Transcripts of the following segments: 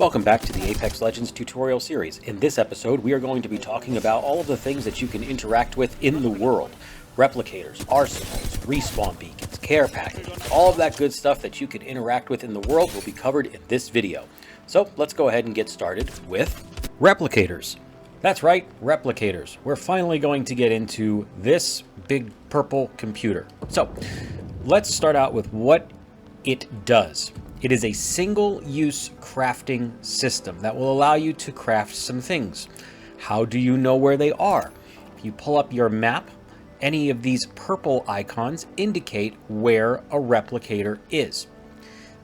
Welcome back to the Apex Legends tutorial series. In this episode, we are going to be talking about all of the things that you can interact with in the world. Replicators, arsenals, respawn beacons, care packages, all of that good stuff that you can interact with in the world will be covered in this video. So let's go ahead and get started with Replicators. That's right, Replicators. We're finally going to get into this big purple computer. So let's start out with what it does. It is a single-use crafting system that will allow you to craft some things. How do you know where they are? If you pull up your map, any of these purple icons indicate where a replicator is.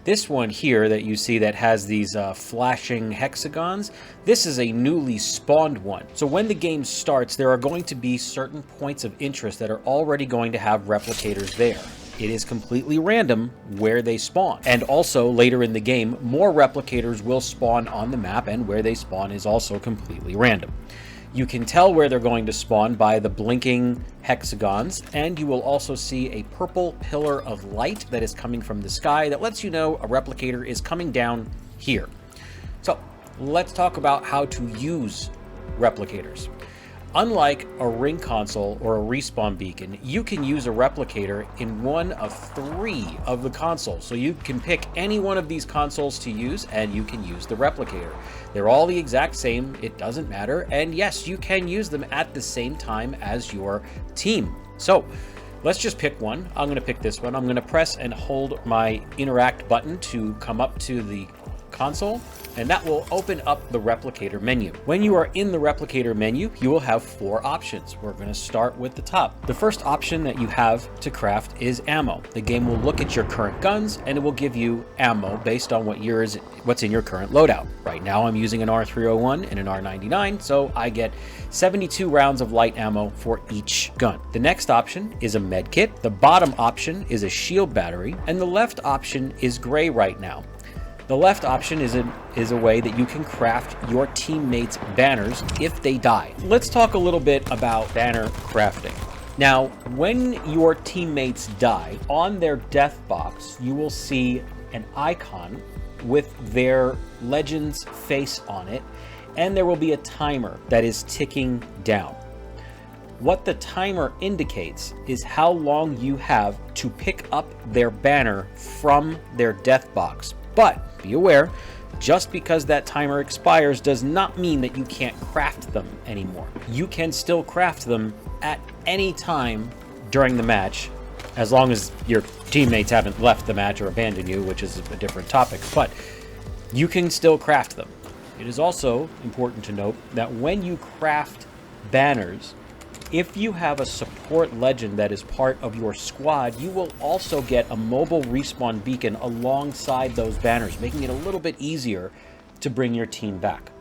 This one here that you see that has these flashing hexagons, this is a newly spawned one. So when the game starts, there are going to be certain points of interest that are already going to have replicators there. It is completely random where they spawn. And also, later in the game, more replicators will spawn on the map, and where they spawn is also completely random. You can tell where they're going to spawn by the blinking hexagons, and you will also see a purple pillar of light that is coming from the sky that lets you know a replicator is coming down here. So, let's talk about how to use replicators. Unlike a ring console or a respawn beacon, you can use a replicator in one of 3 of the consoles. So you can pick any one of these consoles to use, and you can use the replicator. They're all the exact same, it doesn't matter, and yes, you can use them at the same time as your team. So let's just pick one. I'm going to pick this one. I'm going to press and hold my interact button to come up to the console, and that will open up the replicator menu. When you are in the replicator menu, you will have 4 options. We're going to start with the top. The first option that you have to craft is ammo. The game will look at your current guns and it will give you ammo based on what's in your current loadout. Right now I'm using an R301 and an R99, so I get 72 rounds of light ammo for each gun. The next option is a med kit. The bottom option is a shield battery, and the left option is gray right now. The left option is a way that you can craft your teammates' banners if they die. Let's talk a little bit about banner crafting. Now, when your teammates die, on their death box, you will see an icon with their legend's face on it, and there will be a timer that is ticking down. What the timer indicates is how long you have to pick up their banner from their death box. But be aware, just because that timer expires does not mean that you can't craft them anymore. You can still craft them at any time during the match, as long as your teammates haven't left the match or abandoned you, which is a different topic, but you can still craft them. It is also important to note that when you craft banners, if you have a support legend that is part of your squad, you will also get a mobile respawn beacon alongside those banners, making it a little bit easier to bring your team back.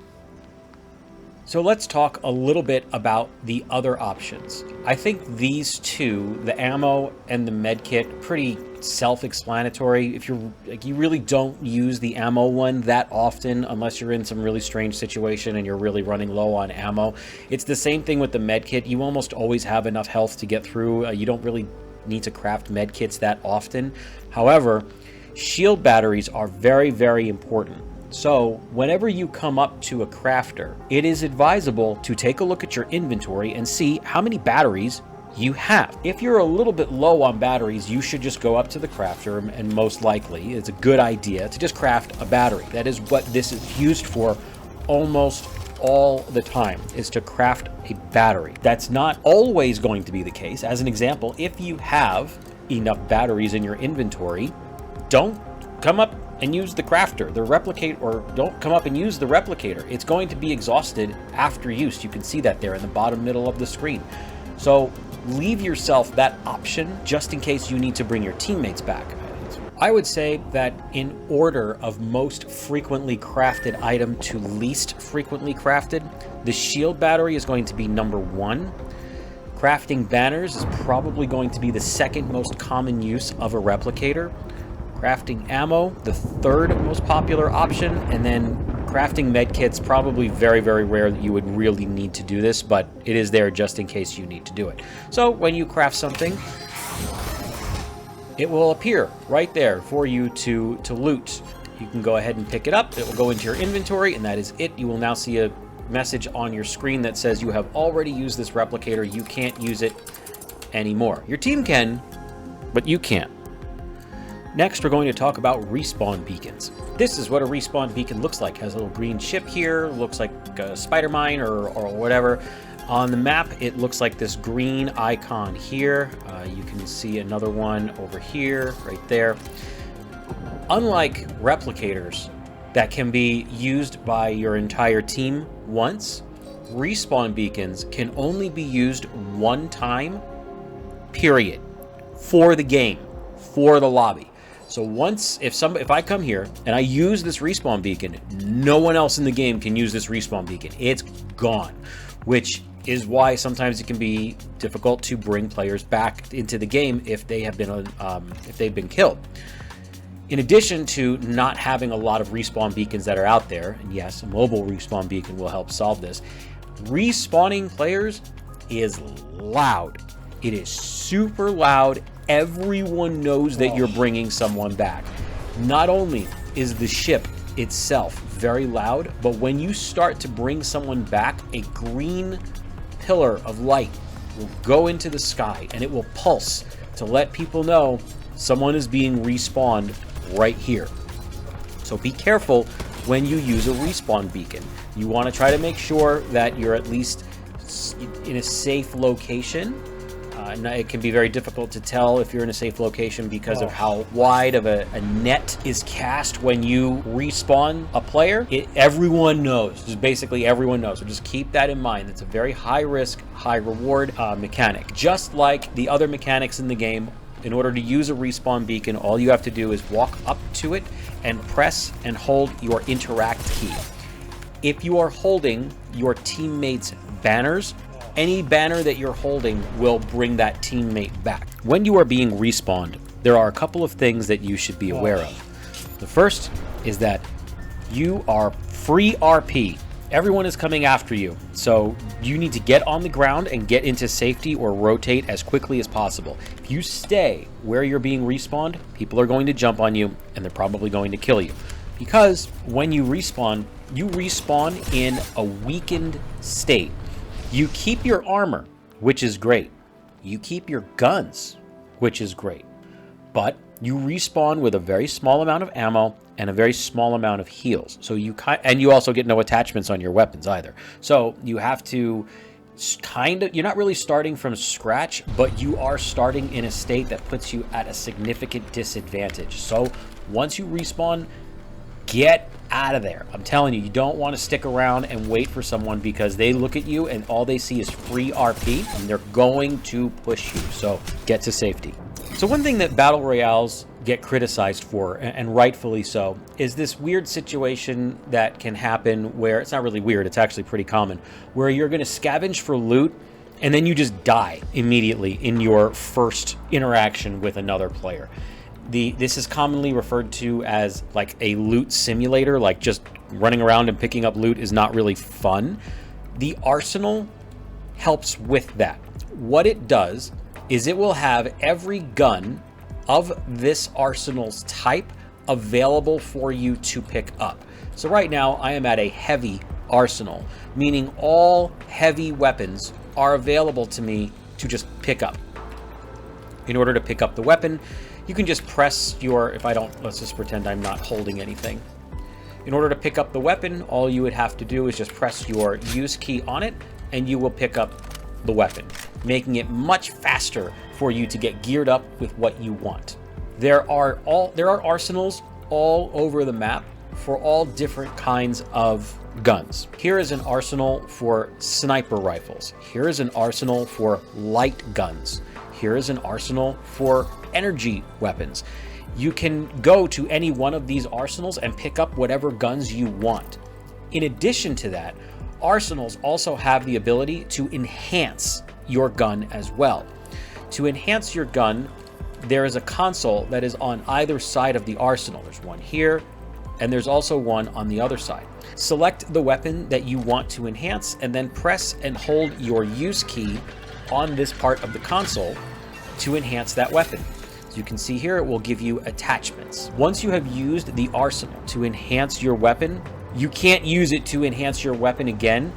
So let's talk a little bit about the other options. I think these two, the ammo and the med kit, pretty self-explanatory. If you really don't use the ammo one that often unless you're in some really strange situation and you're really running low on ammo. It's the same thing with the med kit. You almost always have enough health to get through. You don't really need to craft med kits that often. However, shield batteries are very, very important. So whenever you come up to a crafter, it is advisable to take a look at your inventory and see how many batteries you have. If you're a little bit low on batteries, you should just go up to the crafter, and most likely it's a good idea to just craft a battery. That is what this is used for almost all the time, is to craft a battery. That's not always going to be the case. As an example, if you have enough batteries in your inventory, don't come up and use the crafter, or don't come up and use the replicator. It's going to be exhausted after use. You can see that there in the bottom middle of the screen. So leave yourself that option just in case you need to bring your teammates back. I would say that in order of most frequently crafted item to least frequently crafted, the shield battery is going to be number 1. Crafting banners is probably going to be the second most common use of a replicator. Crafting ammo, the 3rd most popular option, and then crafting medkits, probably very, very rare that you would really need to do this, but it is there just in case you need to do it. So when you craft something, it will appear right there for you to loot. you can go ahead and pick it up. It will go into your inventory, and that is it. You will now see a message on your screen that says you have already used this replicator. You can't use it anymore. Your team can, but you can't. Next, we're going to talk about respawn beacons. This is what a respawn beacon looks like. It has a little green ship here, looks like a spider mine or whatever. On the map, it looks like this green icon here. You can see another one over here, right there. Unlike replicators that can be used by your entire team once, respawn beacons can only be used one time, period, for the game, for the lobby. So once, if I come here and I use this respawn beacon, no one else in the game can use this respawn beacon. It's gone, which is why sometimes it can be difficult to bring players back into the game if they have been if they've been killed. In addition to not having a lot of respawn beacons that are out there, and yes, a mobile respawn beacon will help solve this, respawning players is loud. It is super loud. Everyone knows that you're bringing someone back. Not only is the ship itself very loud, but when you start to bring someone back, a green pillar of light will go into the sky and it will pulse to let people know someone is being respawned right here. So be careful when you use a respawn beacon. You want to try to make sure that you're at least in a safe location. It can be very difficult to tell if you're in a safe location because of how wide of a net is cast when you respawn a player. Everyone knows, just basically everyone knows. So just keep that in mind. It's a very high risk, high reward mechanic. Just like the other mechanics in the game, in order to use a respawn beacon, all you have to do is walk up to it and press and hold your interact key. If you are holding your teammates' banners, any banner that you're holding will bring that teammate back. When you are being respawned, there are a couple of things that you should be aware of. The first is that you are free RP. Everyone is coming after you, so you need to get on the ground and get into safety or rotate as quickly as possible. If you stay where you're being respawned, people are going to jump on you and they're probably going to kill you. Because when you respawn in a weakened state. You keep your armor, which is great. You keep your guns, which is great. But you respawn with a very small amount of ammo and a very small amount of heals. So you also get no attachments on your weapons either. So you have to you're not really starting from scratch, but you are starting in a state that puts you at a significant disadvantage. So once you respawn, get out of there. I'm telling you, you don't want to stick around and wait for someone because they look at you and all they see is free RP and they're going to push you. So get to safety. So one thing that battle royales get criticized for, and rightfully so, is this weird situation that can happen where it's not really weird, it's actually pretty common, where you're going to scavenge for loot and then you just die immediately in your first interaction with another player. This is commonly referred to as like a loot simulator, like just running around and picking up loot is not really fun. The arsenal helps with that. What it does is it will have every gun of this arsenal's type available for you to pick up. So right now I am at a heavy arsenal, meaning all heavy weapons are available to me to just pick up. In order to pick up the weapon, you can just press your, let's just pretend I'm not holding anything. In order to pick up the weapon, all you would have to do is just press your use key on it and you will pick up the weapon, making it much faster for you to get geared up with what you want. There are arsenals all over the map for all different kinds of guns. Here is an arsenal for sniper rifles. Here is an arsenal for light guns. Here is an arsenal for energy weapons. You can go to any one of these arsenals and pick up whatever guns you want. In addition to that, arsenals also have the ability to enhance your gun as well. To enhance your gun, there is a console that is on either side of the arsenal. There's one here, and there's also one on the other side. Select the weapon that you want to enhance, and then press and hold your use key on this part of the console to enhance that weapon. As you can see here, it will give you attachments. Once you have used the arsenal to enhance your weapon, you can't use it to enhance your weapon again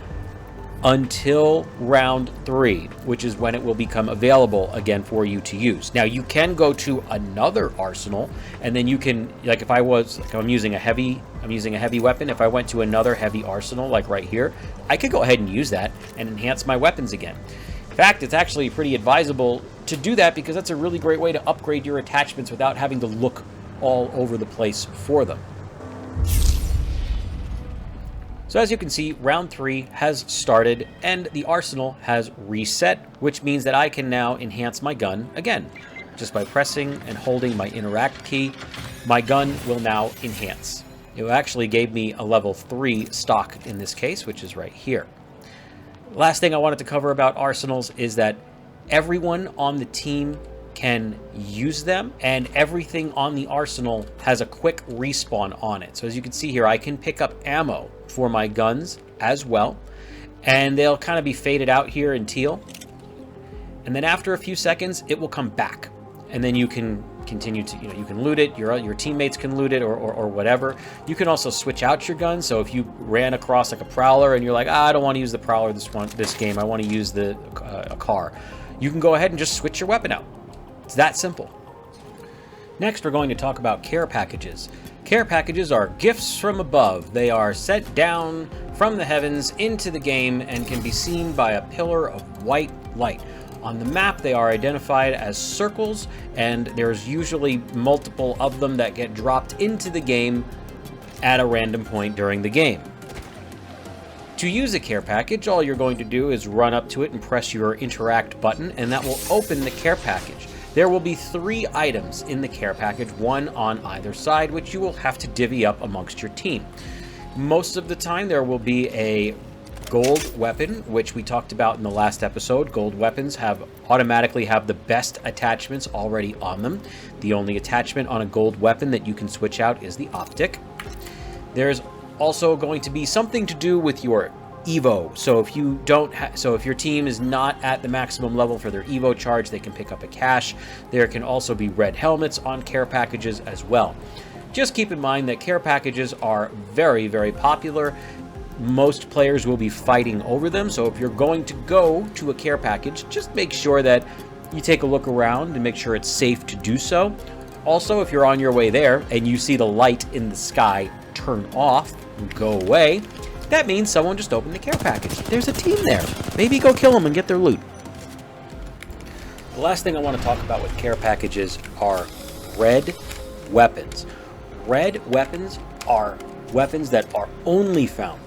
until round 3, which is when it will become available again for you to use. Now you can go to another arsenal, and then you can, like if I'm using a heavy weapon, if I went to another heavy arsenal like right here, I could go ahead and use that and enhance my weapons again. In fact, it's actually pretty advisable to do that because that's a really great way to upgrade your attachments without having to look all over the place for them. So as you can see, round 3 has started and the arsenal has reset, which means that I can now enhance my gun again. Just by pressing and holding my interact key, my gun will now enhance. It actually gave me a level 3 stock in this case, which is right here. Last thing I wanted to cover about arsenals is that everyone on the team can use them, and everything on the arsenal has a quick respawn on it. So as you can see here, I can pick up ammo for my guns as well, and they'll kind of be faded out here in teal. And then after a few seconds, it will come back, and then you can continue to, you can loot it, your teammates can loot it, or whatever. You can also switch out your gun. So if you ran across like a prowler and you're like, I don't want to use the prowler this game, I want to use a car, you can go ahead and just switch your weapon out. It's that simple. Next, we're going to talk about care packages. Care packages are gifts from above. They are sent down from the heavens into the game and can be seen by a pillar of white light. On the map, they are identified as circles, and there's usually multiple of them that get dropped into the game at a random point during the game. To use a care package, all you're going to do is run up to it and press your interact button, and that will open the care package. There will be 3 items in the care package, 1 on either side, which you will have to divvy up amongst your team. Most of the time, there will be a gold weapon, which we talked about in the last episode. Gold weapons automatically have the best attachments already on them. The only attachment on a gold weapon that you can switch out is the optic. There's also going to be something to do with your Evo. So if your team is not at the maximum level for their Evo charge, they can pick up a cache. There can also be red helmets on care packages as well. Just keep in mind that care packages are very, very popular. Most players will be fighting over them, so if you're going to go to a care package, just make sure that you take a look around and make sure it's safe to do so. Also, if you're on your way there and you see the light in the sky turn off and go away, that means someone just opened the care package. There's a team there. Maybe go kill them and get their loot. The last thing I want to talk about with care packages are red weapons. Red weapons are weapons that are only found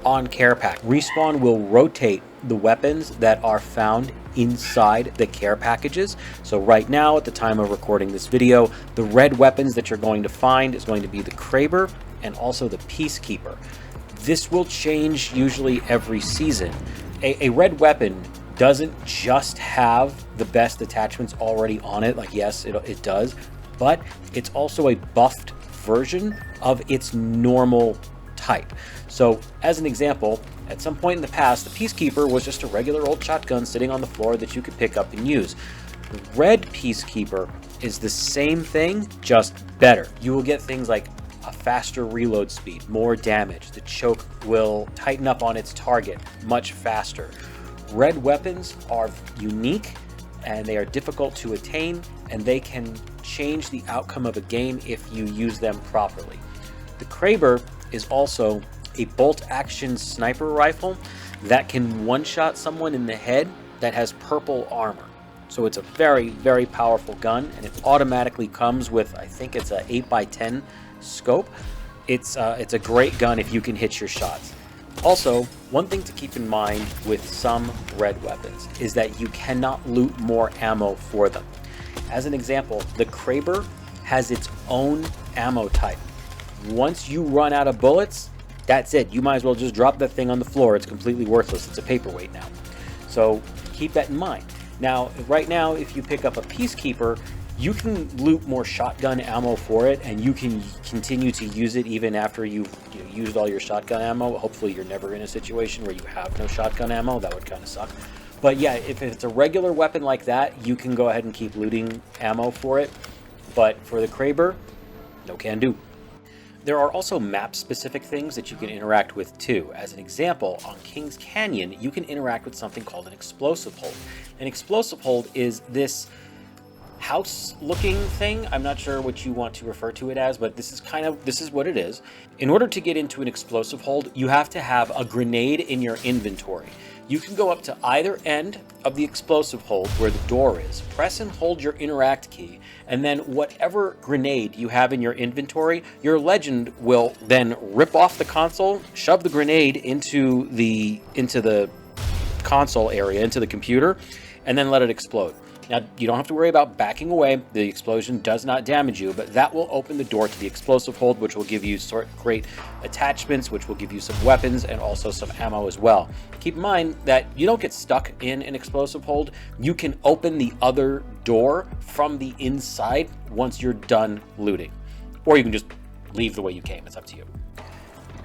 on care pack. Respawn will rotate the weapons that are found inside the care packages. So right now, at the time of recording this video, the red weapons that you're going to find is going to be the Kraber and also the Peacekeeper. This will change usually every season. A red weapon doesn't just have the best attachments already on it. Like, yes, it does, but it's also a buffed version of its normal type. So as an example, at some point in the past, the Peacekeeper was just a regular old shotgun sitting on the floor that you could pick up and use. The red Peacekeeper is the same thing, just better. You will get things like a faster reload speed, more damage. The choke will tighten up on its target much faster. Red weapons are unique and they are difficult to attain, and they can change the outcome of a game if you use them properly. The Kraber is also a bolt-action sniper rifle that can one-shot someone in the head that has purple armor. So it's a very, very powerful gun, and it automatically comes with, I think it's a 8x10 scope. It's a great gun if you can hit your shots. Also, one thing to keep in mind with some red weapons is that you cannot loot more ammo for them. As an example, the Kraber has its own ammo type. Once you run out of bullets, that's it. You might as well just drop that thing on the floor. It's completely worthless. It's a paperweight now. So keep that in mind. Now, right now, if you pick up a Peacekeeper, you can loot more shotgun ammo for it, and you can continue to use it even after you've used all your shotgun ammo. Hopefully you're never in a situation where you have no shotgun ammo. That would kind of suck. But yeah, if it's a regular weapon like that, you can go ahead and keep looting ammo for it. but for the Kraber, no can do. There are also map-specific things that you can interact with too. As an example, on Kings Canyon, you can interact with something called an explosive hold. An explosive hold is this house-looking thing. I'm not sure what you want to refer to it as, but this is what it is. In order to get into an explosive hold, you have to have a grenade in your inventory. You can go up to either end of the explosive hold where the door is, press and hold your interact key, and then whatever grenade you have in your inventory, your legend will then rip off the console, shove the grenade into the console area, into the computer, and then let it explode. Now, you don't have to worry about backing away. The explosion does not damage you, but that will open the door to the explosive hold, which will give you great attachments, which will give you some weapons and also some ammo as well. Keep in mind that you don't get stuck in an explosive hold. You can open the other door from the inside once you're done looting. Or you can just leave the way you came. It's up to you.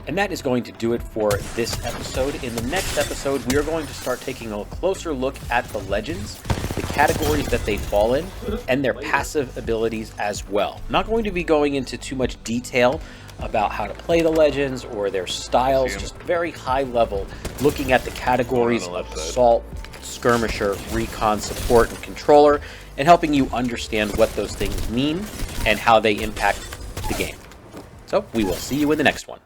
And that is going to do it for this episode. In the next episode, we are going to start taking a closer look at the legends, the categories that they fall in, and their passive abilities as well. Not going to be going into too much detail about how to play the legends or their styles, just very high level, looking at the categories of assault, skirmisher, recon, support, and controller, and helping you understand what those things mean and how they impact the game. So we will see you in the next one.